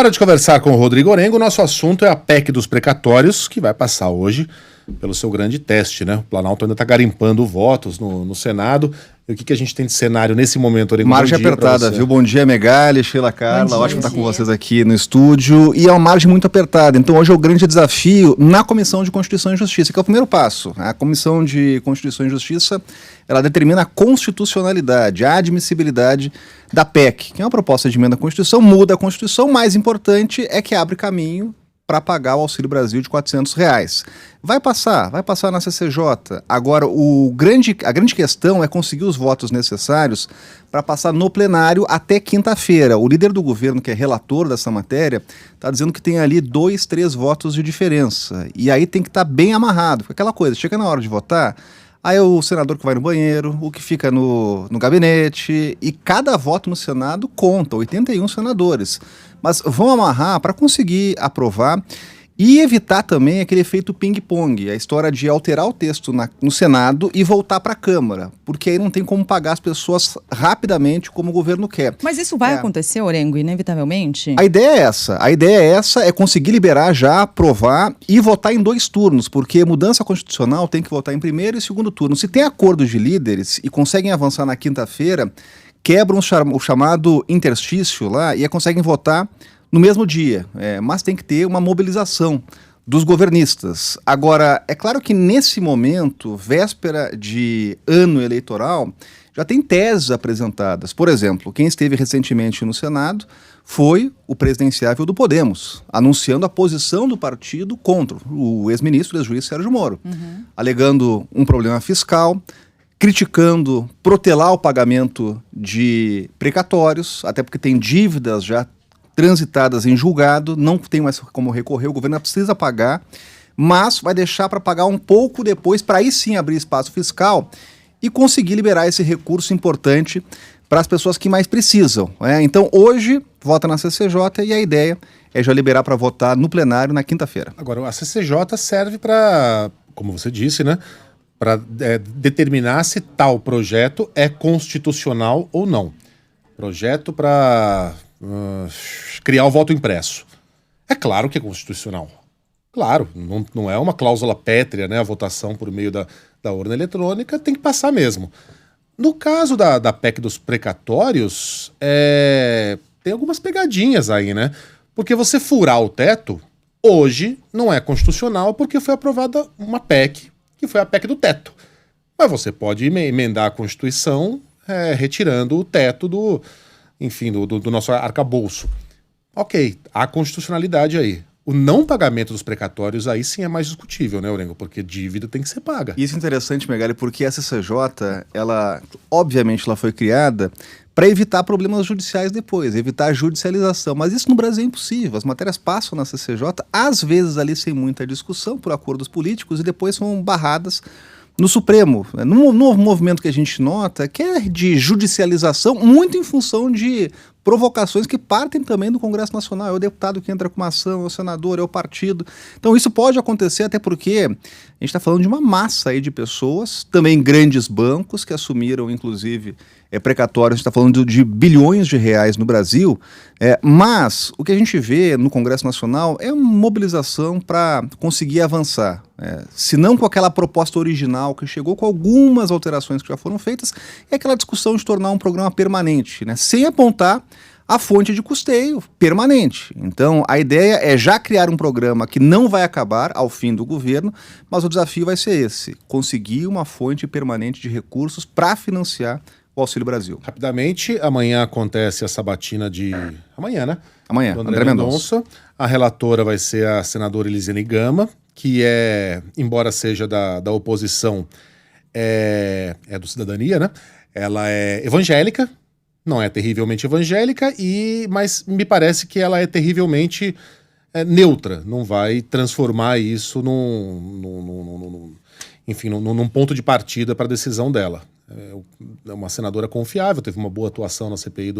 Hora de conversar com o Rodrigo Orengo. Nosso assunto é a PEC dos precatórios, que vai passar hoje pelo seu grande teste, né? O Planalto ainda está garimpando votos no Senado. E o que a gente tem de cenário nesse momento, Orengo? Margem apertada, viu? Bom dia, Megali, Sheila, Carla. Ótimo estar com vocês aqui no estúdio. E é uma margem muito apertada. Então hoje é o grande desafio na Comissão de Constituição e Justiça, que é o primeiro passo. A Comissão de Constituição e Justiça, ela determina a constitucionalidade, a admissibilidade da PEC, que é uma proposta de emenda à Constituição, muda a Constituição. O mais importante é que abre caminho para pagar o Auxílio Brasil de R$400. Vai passar na CCJ. Agora, a grande questão é conseguir os votos necessários para passar no plenário até quinta-feira. O líder do governo, que é relator dessa matéria, está dizendo que tem ali 2, 3 votos de diferença. E aí tem que estar bem amarrado. Aquela coisa, chega na hora de votar, aí é o senador que vai no banheiro, o que fica no gabinete, e cada voto no Senado conta, 81 senadores. Mas vão amarrar para conseguir aprovar e evitar também aquele efeito ping-pong, a história de alterar o texto no Senado e voltar para a Câmara, porque aí não tem como pagar as pessoas rapidamente como o governo quer. Mas isso vai acontecer, Orengo, inevitavelmente? A ideia é essa, é conseguir liberar já, aprovar e votar em 2 turnos, porque mudança constitucional tem que votar em primeiro e segundo turno. Se tem acordo de líderes e conseguem avançar na quinta-feira, quebram o chamado interstício lá e conseguem votar no mesmo dia, mas tem que ter uma mobilização dos governistas. Agora, é claro que nesse momento, véspera de ano eleitoral, já tem teses apresentadas. Por exemplo, quem esteve recentemente no Senado foi o presidenciável do Podemos, anunciando a posição do partido contra o ex-ministro e ex-juiz Sérgio Moro, alegando um problema fiscal, criticando protelar o pagamento de precatórios, até porque tem dívidas já transitadas em julgado, não tem mais como recorrer, o governo precisa pagar, mas vai deixar para pagar um pouco depois, para aí sim abrir espaço fiscal e conseguir liberar esse recurso importante para as pessoas que mais precisam. Então hoje vota na CCJ e a ideia é já liberar para votar no plenário na quinta-feira. Agora, a CCJ serve para, como você disse, né? Para determinar se tal projeto é constitucional ou não. Projeto para criar o voto impresso. É claro que é constitucional. Claro, não é uma cláusula pétrea, né? A votação por meio da urna eletrônica tem que passar mesmo. No caso da PEC dos precatórios, tem algumas pegadinhas aí, né? Porque você furar o teto, hoje não é constitucional porque foi aprovada uma PEC que foi a PEC do teto. Mas você pode emendar a Constituição retirando o teto do nosso arcabouço. Ok, há constitucionalidade aí. O não pagamento dos precatórios aí sim é mais discutível, né, Orengo? Porque dívida tem que ser paga. Isso é interessante, Megali, porque a CCJ, obviamente ela foi criada para evitar problemas judiciais depois, evitar a judicialização. Mas isso no Brasil é impossível. As matérias passam na CCJ, às vezes ali sem muita discussão, por acordos políticos, e depois são barradas no Supremo. No novo movimento que a gente nota, que é de judicialização, muito em função de provocações que partem também do Congresso Nacional. É o deputado que entra com uma ação, é o senador, é o partido. Então isso pode acontecer até porque a gente está falando de uma massa aí de pessoas, também grandes bancos que assumiram, inclusive, precatórios. A gente está falando de bilhões de reais no Brasil, mas o que a gente vê no Congresso Nacional é uma mobilização para conseguir avançar. Se não com aquela proposta original que chegou, com algumas alterações que já foram feitas, é aquela discussão de tornar um programa permanente, né, sem apontar a fonte de custeio permanente. Então, a ideia é já criar um programa que não vai acabar ao fim do governo, mas o desafio vai ser esse, conseguir uma fonte permanente de recursos para financiar o Auxílio Brasil. Rapidamente, amanhã acontece a sabatina de... Amanhã, né? Amanhã, André Mendonça. A relatora vai ser a senadora Elisiane Gama, que embora seja da oposição, é do Cidadania, né? Ela é evangélica, não é terrivelmente evangélica, mas me parece que ela é terrivelmente neutra, não vai transformar isso num ponto de partida para a decisão dela. É uma senadora confiável, teve uma boa atuação na CPI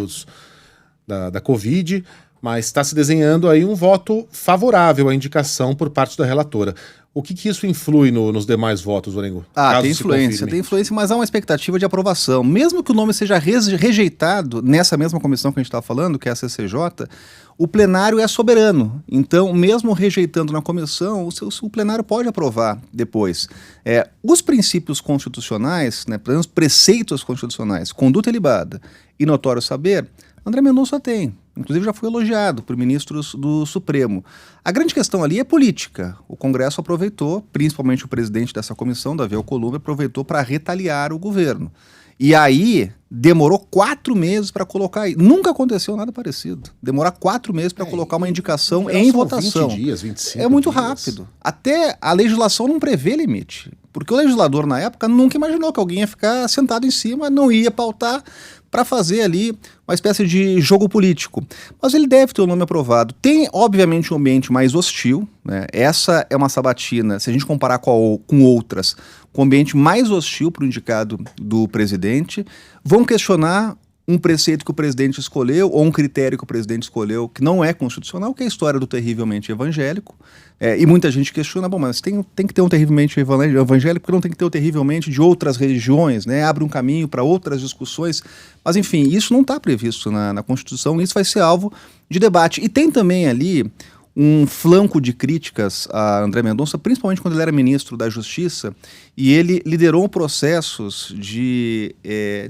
da Covid, mas está se desenhando aí um voto favorável à indicação por parte da relatora. O que isso influi nos demais votos, Orengo? Ah, tem influência, mas há uma expectativa de aprovação. Mesmo que o nome seja rejeitado nessa mesma comissão que a gente está falando, que é a CCJ, o plenário é soberano. Então, mesmo rejeitando na comissão, o plenário pode aprovar depois. Os princípios constitucionais, né, pelo menos preceitos constitucionais, conduta ilibada e notório saber, André Mendonça tem. Inclusive já foi elogiado por ministros do Supremo. A grande questão ali é política. O Congresso aproveitou, principalmente o presidente dessa comissão, Davi Alcolumbre, aproveitou para retaliar o governo. E aí demorou 4 meses para colocar. Nunca aconteceu nada parecido. Demorar 4 meses para colocar uma indicação em votação. 20 dias, 25 é muito dias. rápido. Até a legislação não prevê limite. Porque o legislador, na época, nunca imaginou que alguém ia ficar sentado em cima, não ia pautar para fazer ali uma espécie de jogo político. Mas ele deve ter o nome aprovado. Tem, obviamente, um ambiente mais hostil, né? Essa é uma sabatina, se a gente comparar com outras, com um ambiente mais hostil para o indicado do presidente. Vão questionar um preceito que o presidente escolheu, ou um critério que o presidente escolheu, que não é constitucional, que é a história do terrivelmente evangélico. E muita gente questiona, bom, mas tem que ter um terrivelmente evangélico, porque não tem que ter o terrivelmente de outras religiões, né? Abre um caminho para outras discussões. Mas, enfim, isso não está previsto na Constituição, e isso vai ser alvo de debate. E tem também ali um flanco de críticas a André Mendonça, principalmente quando ele era ministro da Justiça, e ele liderou processos de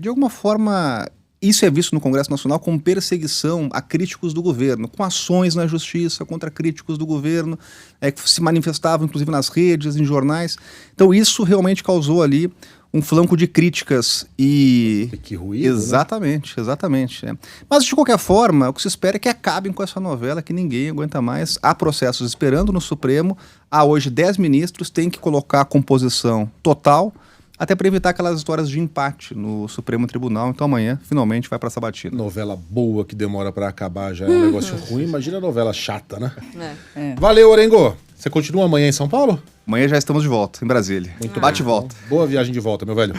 alguma forma. Isso é visto no Congresso Nacional como perseguição a críticos do governo, com ações na justiça contra críticos do governo, que se manifestavam inclusive nas redes, em jornais. Então isso realmente causou ali um flanco de críticas e... Que ruído, exatamente, né? Exatamente. Mas de qualquer forma, o que se espera é que acabem com essa novela, que ninguém aguenta mais. Há processos esperando no Supremo, há hoje 10 ministros, tem que colocar a composição total, até para evitar aquelas histórias de empate no Supremo Tribunal. Então amanhã, finalmente, vai para a sabatina. Novela boa que demora para acabar já é um negócio ruim. Imagina a novela chata, né? Valeu, Orengo. Você continua amanhã em São Paulo? Amanhã já estamos de volta, em Brasília. Muito bate e volta. Boa viagem de volta, meu velho.